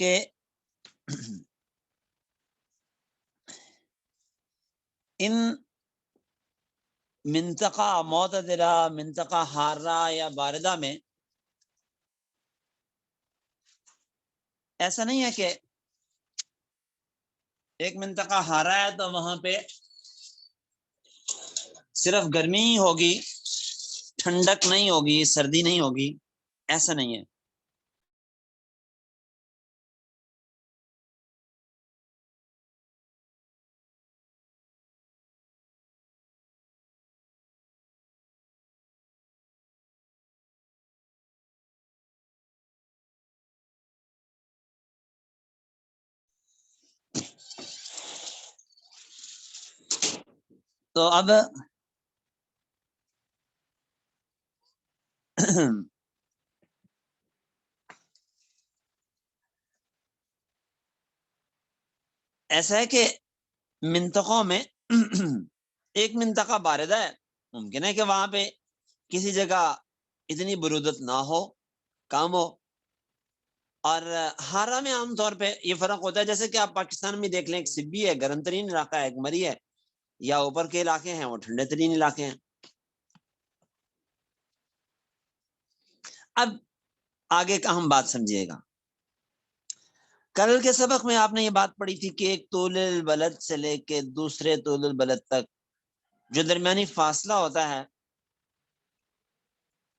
کہ ان منطقہ معتدلہ، منطقہ حارہ یا باردہ میں ایسا نہیں ہے کہ ایک منطقہ حارہ ہے تو وہاں پہ صرف گرمی ہی ہوگی، ٹھنڈک نہیں ہوگی، سردی نہیں ہوگی، ایسا نہیں ہے۔ تو اب ایسا ہے کہ منطقوں میں ایک منطقہ باردہ ہے، ممکن ہے کہ وہاں پہ کسی جگہ اتنی برودت نہ ہو، کم ہو، اور ہارا میں عام طور پہ یہ فرق ہوتا ہے، جیسے کہ آپ پاکستان میں دیکھ لیں، ایک سبی ہے، گرم ترین علاقہ ہے، ایک مری ہے، یا اوپر کے علاقے ہیں وہ ٹھنڈے ترین علاقے ہیں۔ اب آگے کا ہم بات سمجھیے گا، کل کے سبق میں آپ نے یہ بات پڑھی تھی کہ ایک طول البلد سے لے کے دوسرے طول البلد تک جو درمیانی فاصلہ ہوتا ہے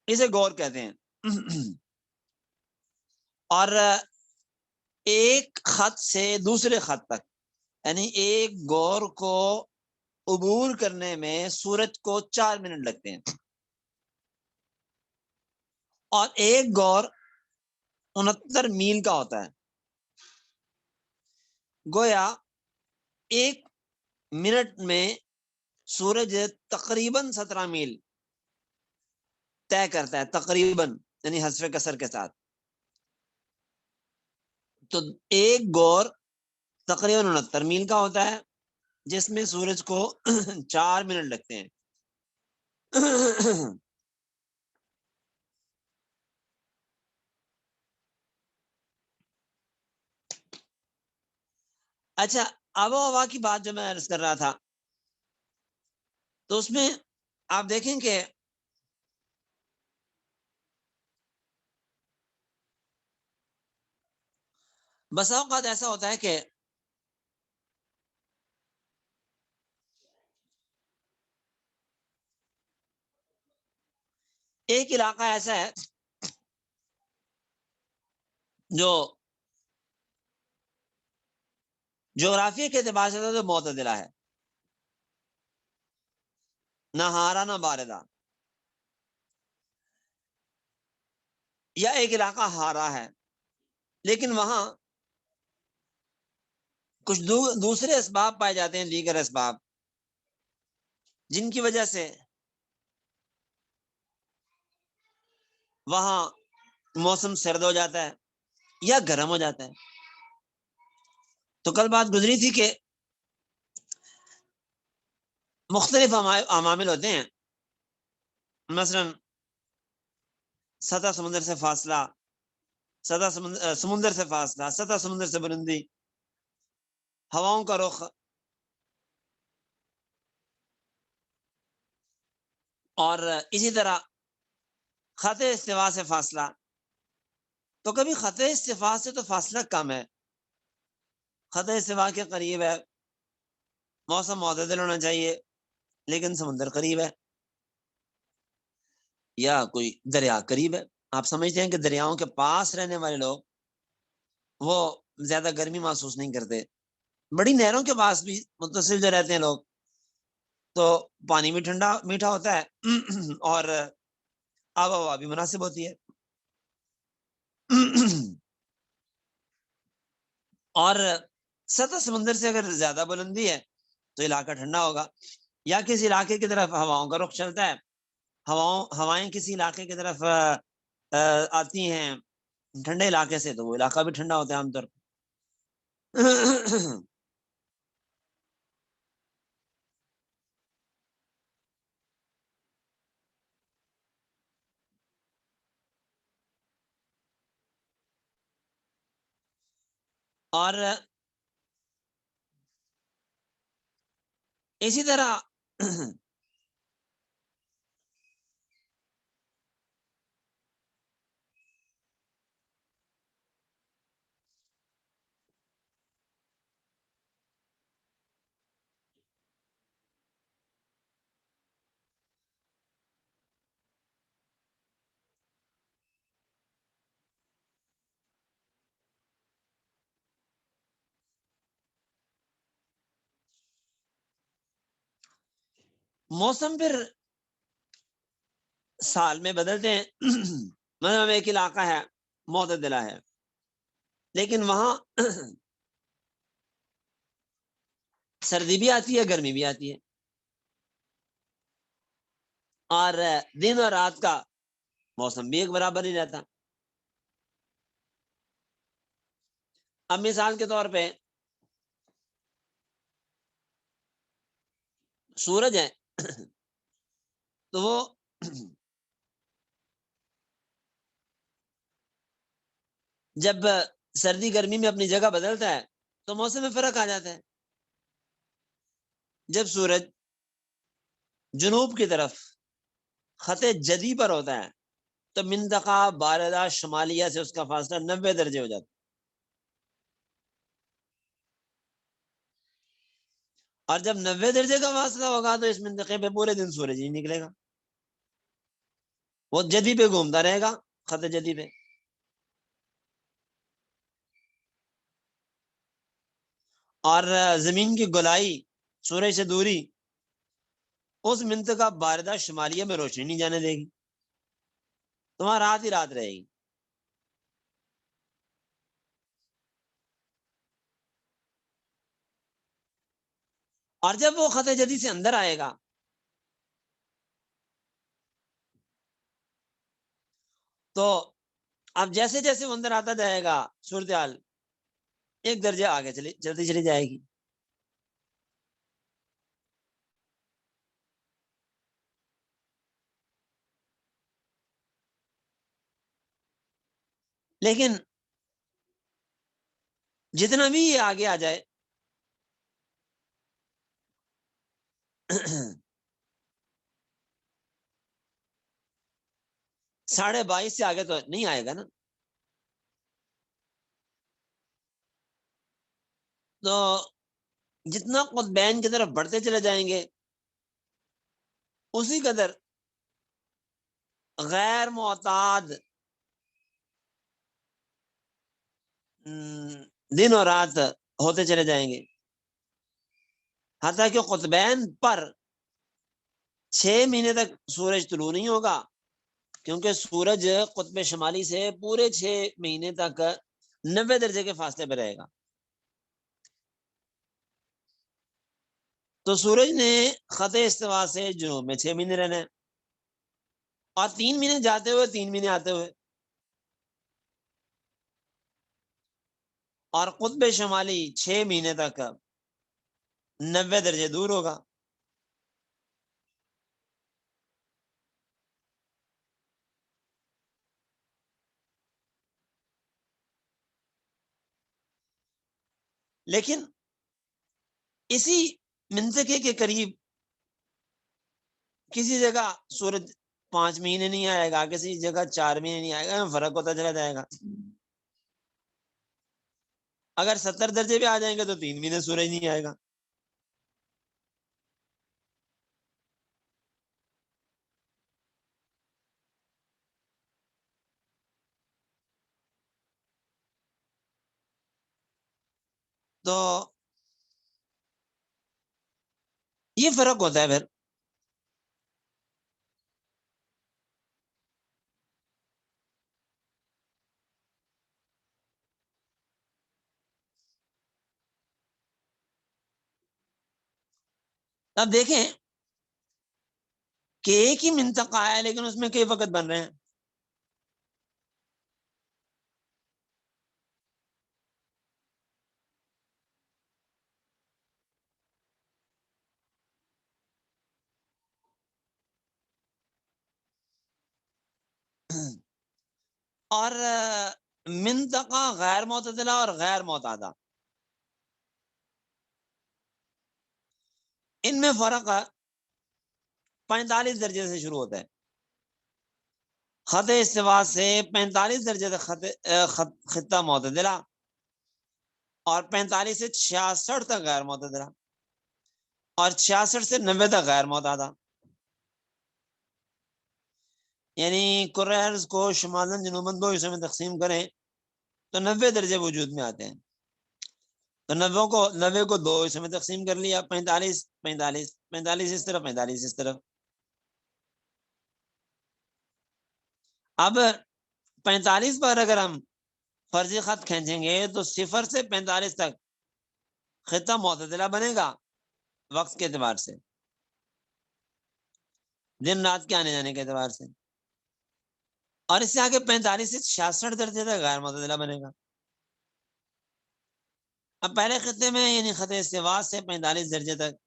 اسے گور کہتے ہیں، اور ایک خط سے دوسرے خط تک، یعنی ایک گور کو عبور کرنے میں سورج کو 4 منٹ لگتے ہیں، اور ایک گور 69 میل کا ہوتا ہے۔ گویا ایک منٹ میں سورج تقریباً 17 میل طے کرتا ہے، تقریباً، یعنی حذف کسر کے ساتھ۔ تو ایک گور تقریباً 69 میل کا ہوتا ہے، جس میں سورج کو 4 منٹ لگتے ہیں۔ اچھا، آب و ہوا کی بات جو میں عرض کر رہا تھا، تو اس میں آپ دیکھیں کہ بسا اوقات ایسا ہوتا ہے کہ ایک علاقہ ایسا ہے جو جغرافیہ کے اعتبار سے تو معتدلہ ہے، نہ ہارا نہ باردہ، یا ایک علاقہ ہارا ہے، لیکن وہاں کچھ دوسرے اسباب پائے جاتے ہیں، دیگر اسباب، جن کی وجہ سے وہاں موسم سرد ہو جاتا ہے یا گرم ہو جاتا ہے۔ تو کل بات گزری تھی کہ مختلف عوامل ہوتے ہیں، مثلا سطح سمندر سے فاصلہ، سطح سمندر سے فاصلہ، سطح سمندر سے بلندی، ہواؤں کا رخ، اور اسی طرح خط استوا سے فاصلہ۔ تو کبھی خط استوا سے تو فاصلہ کم ہے، خط استوا کے قریب ہے، موسم معتدل ہونا چاہیے، لیکن سمندر قریب ہے، یا کوئی دریا قریب ہے۔ آپ سمجھتے ہیں کہ دریاؤں کے پاس رہنے والے لوگ وہ زیادہ گرمی محسوس نہیں کرتے، بڑی نہروں کے پاس بھی متصل جو رہتے ہیں لوگ، تو پانی بھی ٹھنڈا میٹھا ہوتا ہے اور آب و ہوا بھی مناسب ہوتی ہے۔ اور سطح سمندر سے اگر زیادہ بلندی ہے تو علاقہ ٹھنڈا ہوگا، یا کسی علاقے کی طرف ہواؤں کا رخ چلتا ہے، ہوائیں کسی علاقے کی طرف آتی ہیں ٹھنڈے علاقے سے، تو وہ علاقہ بھی ٹھنڈا ہوتا ہے عام طور پر۔ اور اسی طرح موسم پھر سال میں بدلتے ہیں. مطلب ایک علاقہ ہے معتدلہ ہے، لیکن وہاں سردی بھی آتی ہے، گرمی بھی آتی ہے، اور دن اور رات کا موسم بھی ایک برابر نہیں رہتا. اب مثال کے طور پہ سورج ہے تو وہ جب سردی گرمی میں اپنی جگہ بدلتا ہے تو موسم میں فرق آ جاتا ہے. جب سورج جنوب کی طرف خط جدی پر ہوتا ہے تو منطقہ باردہ شمالیہ سے اس کا فاصلہ 90 درجے ہو جاتا ہے، اور جب 90 درجے کا فاصلہ ہوگا تو اس منطقے پہ پورے دن سورج ہی نکلے گا، وہ جدی پہ گھومتا رہے گا، خط جدی پہ. اور زمین کی گولائی، سورج سے دوری، اس منطقہ باردہ شمالیہ میں روشنی نہیں جانے دے گی، تو وہاں رات ہی رات رہے گی. اور جب وہ خط جدید سے اندر آئے گا تو اب جیسے جیسے وہ اندر آتا جائے گا صورتحال ایک درجہ آگے چلتی چلی جائے گی. لیکن جتنا بھی یہ آگے آ جائے 22.5 سے آگے تو نہیں آئے گا نا. تو جتنا قطبین کی طرف بڑھتے چلے جائیں گے اسی قدر غیر معتاد دن اور رات ہوتے چلے جائیں گے، حتیٰ کہ قطبین پر 6 مہینے تک سورج طلوع نہیں ہوگا، کیونکہ سورج قطب شمالی سے پورے 6 مہینے تک 90 درجے کے فاصلے پہ رہے گا. تو سورج نے خط استوا سے جنوب میں 6 مہینے رہنا ہے، اور 3 مہینے جاتے ہوئے 3 مہینے آتے ہوئے، اور قطب شمالی 6 مہینے تک 90 درجے دور ہوگا. لیکن اسی منطقے کے قریب کسی جگہ سورج 5 مہینے نہیں آئے گا، کسی جگہ 4 مہینے نہیں آئے گا، فرق ہوتا چلا جائے گا. اگر 70 درجے پہ آ جائیں گے تو 3 مہینے سورج نہیں آئے گا. تو یہ فرق ہوتا ہے. پھر اب دیکھیں کہ ایک ہی منطقہ ہے لیکن اس میں کئی وقت بن رہے ہیں. اور منطقہ غیر معتدلہ اور غیر معتادہ، ان میں فرق 45 درجے سے شروع ہوتا ہے. خط استوا سے 45 درجے تک خطہ معتدلہ، اور 45 سے 66 تک غیر معتدلہ، اور 66 سے 90 تک غیر معتدلہ. یعنی کرۂ ارض کو شمالاً جنوباً 2 حصوں میں تقسیم کریں تو 90 درجے وجود میں آتے ہیں. تو 90 کو 2 حصوں میں تقسیم کر لیا، 45 45 45 اس طرف، 45 اس طرف. اب 45 پر اگر ہم فرضی خط کھینچیں گے تو 0 سے 45 تک خطہ معتدلہ بنے گا وقت کے اعتبار سے، دن رات کے آنے جانے کے اعتبار سے. اور اس سے آگے 45 سے 66 درجے تک غیر معتدلہ بنے گا. اب پہلے خطے میں یعنی خط استوا سے 45 درجے تک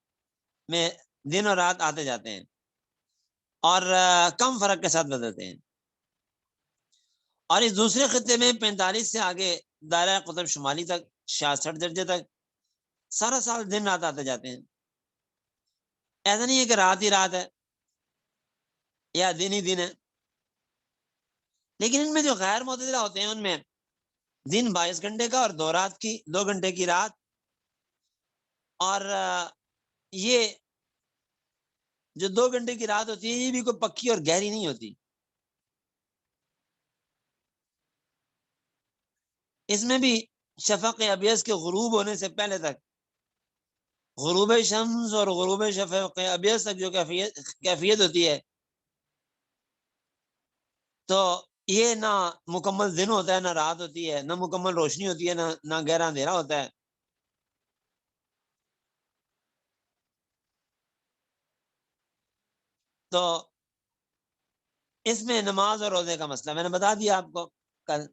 میں دن اور رات آتے جاتے ہیں اور کم فرق کے ساتھ بدلتے ہیں. اور اس دوسرے خطے میں 45 سے آگے دائرہ قطب شمالی تک 66 درجے تک سارا سال دن رات آتے جاتے ہیں. ایسا نہیں ہے کہ رات ہی رات ہے یا دن ہی دن ہے، لیکن ان میں جو غیر معتدلہ ہوتے ہیں ان میں دن 22 گھنٹے کا اور 2 گھنٹے کی رات. اور یہ جو 2 گھنٹے کی رات ہوتی ہے یہ بھی کوئی پکی اور گہری نہیں ہوتی. اس میں بھی شفق ابیض کے غروب ہونے سے پہلے تک، غروب شمس اور غروب شفق ابیض تک جو کیفیت ہوتی ہے، تو یہ نہ مکمل دن ہوتا ہے نہ رات ہوتی ہے، نہ مکمل روشنی ہوتی ہے نہ گہرا اندھیرا ہوتا ہے. تو اس میں نماز اور روزے کا مسئلہ میں نے بتا دیا آپ کو کل.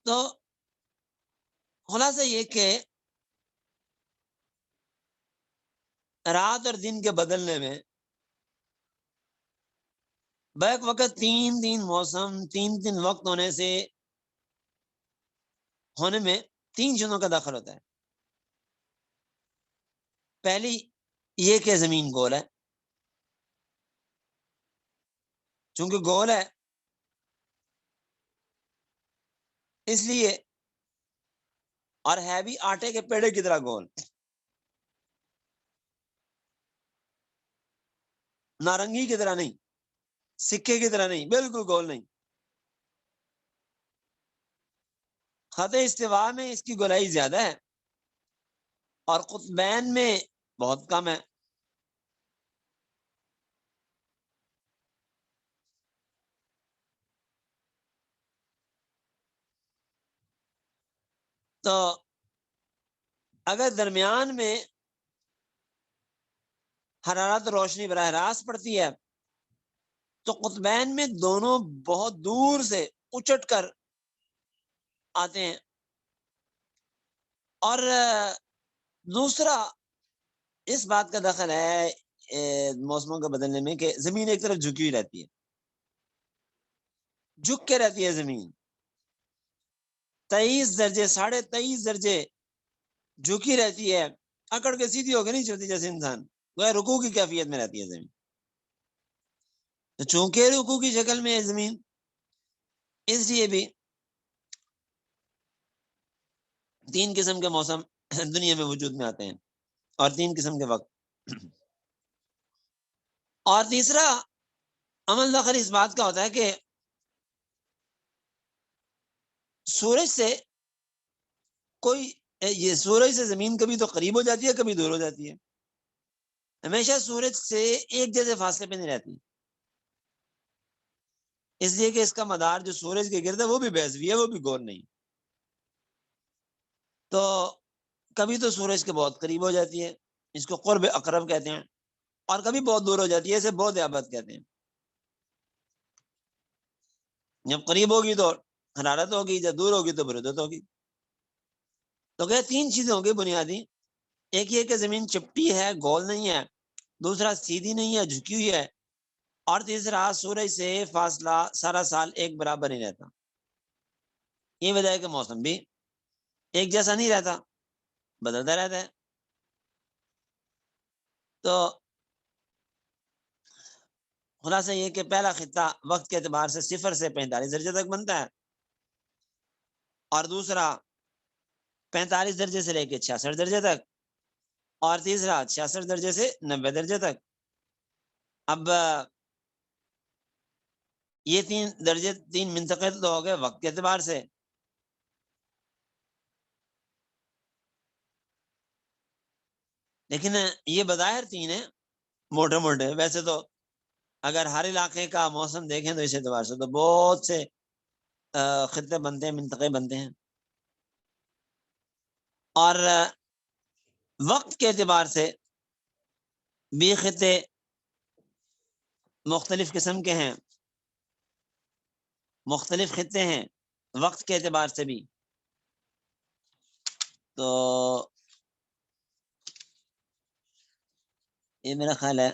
تو خلاصہ یہ کہ رات اور دن کے بدلنے میں بیک وقت 3 موسم 3 وقت ہونے میں 3 چیزوں کا دخل ہوتا ہے. پہلی یہ کہ زمین گول ہے، چونکہ گول ہے اس لیے، اور ہے بھی آٹے کے پیڑے کی طرح گول، نارنگی کی طرح نہیں، سکے کی طرح نہیں، بالکل گول نہیں. خط استوا میں اس کی گولائی زیادہ ہے اور قطبین میں بہت کم ہے. تو اگر درمیان میں حرارت روشنی براہ راست پڑتی ہے تو قطبین میں دونوں بہت دور سے اچٹ کر آتے ہیں. اور دوسرا اس بات کا دخل ہے موسموں کے بدلنے میں کہ زمین ایک طرف جھکی ہوئی رہتی ہے، جھک کے رہتی ہے زمین 23 درجے 23.5 درجے جھکی رہتی ہے، اکڑ کے سیدھی ہو کے نہیں چلتی جیسے انسان، وہ رکوع کی کیفیت میں رہتی ہے زمین. تو چونکہ رکوع کی شکل میں ہے زمین، اس لیے بھی 3 قسم کے موسم دنیا میں وجود میں آتے ہیں اور 3 قسم کے وقت. اور تیسرا عمل دخل اس بات کا ہوتا ہے کہ سورج سے یہ سورج سے زمین کبھی تو قریب ہو جاتی ہے کبھی دور ہو جاتی ہے، ہمیشہ سورج سے ایک جیسے فاصلے پہ نہیں رہتی، اس لیے کہ اس کا مدار جو سورج کے گرد ہے وہ بھی بیضوی ہے، وہ بھی گول نہیں. تو کبھی تو سورج کے بہت قریب ہو جاتی ہے، اس کو قرب اقرب کہتے ہیں، اور کبھی بہت دور ہو جاتی ہے، اسے بہت یابت کہتے ہیں. جب قریب ہوگی تو حرارت ہوگی، جب دور ہوگی تو برودت ہوگی. تو کہ 3 چیزیں ہوگی بنیادی، ایک یہ کہ زمین چپٹی ہے، گول نہیں ہے، دوسرا سیدھی نہیں ہے، جھکی ہوئی ہے، اور تیسرا سورج سے فاصلہ سارا سال ایک برابر نہیں رہتا. یہ وجہ ہے کہ موسم بھی ایک جیسا نہیں رہتا، بدلتا رہتا ہے۔ تو خلاصہ یہ کہ پہلا خطہ وقت کے اعتبار سے 0 سے 45 درجے تک بنتا ہے، اور دوسرا 45 درجے سے لے کے 66 درجے تک، اور تیسرا 66 درجے سے 90 درجے تک۔ اب یہ 3 درجے 3 منطقے تو ہو گئے وقت کے اعتبار سے۔ لیکن یہ بظاہر 3 ہیں موٹے موٹے، ویسے تو اگر ہر علاقے کا موسم دیکھیں تو اس اعتبار سے تو بہت سے خطے بنتے ہیں، منطقے بنتے ہیں، اور وقت کے اعتبار سے بھی خطے مختلف قسم کے ہیں، مختلف خطے ہیں وقت کے اعتبار سے بھی۔ تو یہ میرا خیال ہے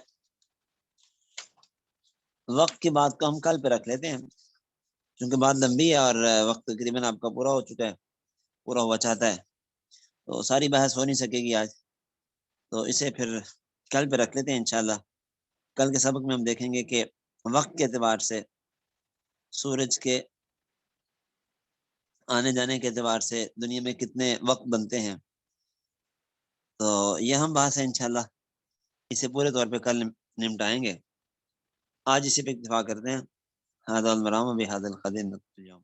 وقت کی بات کو ہم کل پہ رکھ لیتے ہیں، کیونکہ بات لمبی ہے اور وقت تقریباً آپ کا پورا ہو چکا ہے، پورا ہوا چاہتا ہے، تو ساری بحث ہو نہیں سکے گی آج، تو اسے پھر کل پہ رکھ لیتے ہیں انشاءاللہ۔ کل کے سبق میں ہم دیکھیں گے کہ وقت کے اعتبار سے سورج کے آنے جانے کے اعتبار سے دنیا میں کتنے وقت بنتے ہیں، تو یہ ہم بحث ہے انشاءاللہ اسے پورے طور پہ کل نمٹائیں گے۔ آج اسی پہ اکتفا کرتے ہیں۔ هذا المرام بهذا القدر نقطة اليوم۔